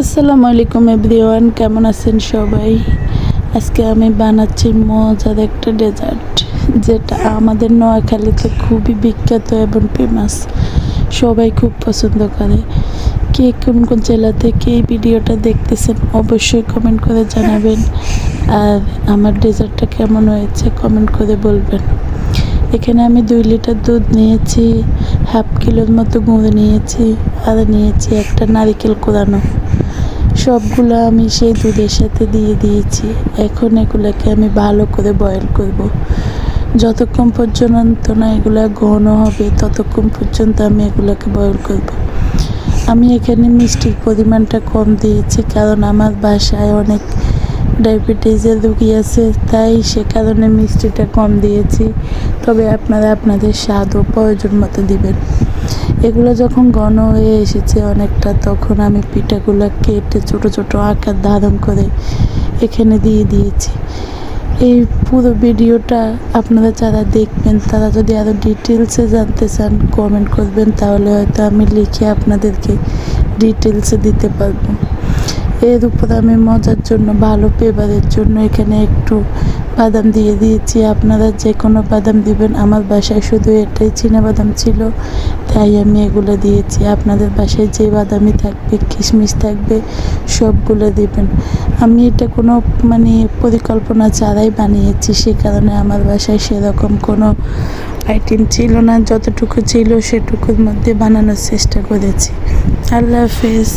আসসালামু আলাইকুম এভরিওয়ান, কেমন আছেন সবাই? আজকে আমি বানাচ্ছি মজার একটা ডেজার্ট, যেটা আমাদের নোয়াখালীতে খুবই বিখ্যাত এবং ফেমাস। সবাই খুব পছন্দ করে। কে কোন কোন জেলা থেকে এই ভিডিওটা দেখতেছেন অবশ্যই কমেন্ট করে জানাবেন। আর আমার ডেজার্টটা কেমন হয়েছে কমেন্ট করে বলবেন। এখানে আমি 2 লিটার দুধ নিয়েছি, হাফ কিলোর মতো গুঁড়ো নিয়েছি, আর নিয়েছি একটা নারিকেল কোরানো। সবগুলো আমি সেই দুধের সাথে দিয়ে দিয়েছি। এখন এগুলোকে আমি ভালো করে বয়েল করব। যতক্ষণ পর্যন্ত না এগুলো ঘন হবে ততক্ষণ পর্যন্ত আমি এগুলোকে বয়েল করব। আমি এখানে মিষ্টির পরিমাণটা কম দিয়েছি, কারণ আমার বাসায় অনেক ডায়াবেটিসের রুগী আছে, তাই সে কারণে মিষ্টিটা কম দিয়েছি। তবে আপনারা আপনাদের স্বাদ ও প্রয়োজন মতো দিবেন। এগুলো যখন ঘন হয়ে এসেছে অনেকটা, তখন আমি পিঠাগুলো কেটে ছোট ছোট আকার ধারণ করে এখানে দিয়ে দিয়েছি। এই পুরো ভিডিওটা আপনারা যারা দেখবেন তারা যদি আরও ডিটেলসে জানতে চান কমেন্ট করবেন, তাহলে হয়তো আমি লিখে আপনাদেরকে ডিটেলসে দিতে পারবো। এর উপর আমি মজার জন্য, ভালো ফ্লেভারের জন্য এখানে একটু বাদাম দিয়ে দিয়েছি। আপনারা যে কোনো বাদাম দিবেন, আমার বাসায় শুধু এটাই চীনাবাদাম ছিল, তাই আমি এগুলো দিয়েছি। আপনাদের বাসায় যে বাদামই থাকবে, কিশমিশ থাকবে, সবগুলো দিবেন। আমি এটা কোনো পরিকল্পনা ছাড়াই বানিয়েছি, সে কারণে আমার বাসায় সেরকম কোনো আইটেম ছিল না। যতটুকু ছিল সেটুকুর মধ্যে বানানোর চেষ্টা করেছি। আল্লাহ হাফেজ।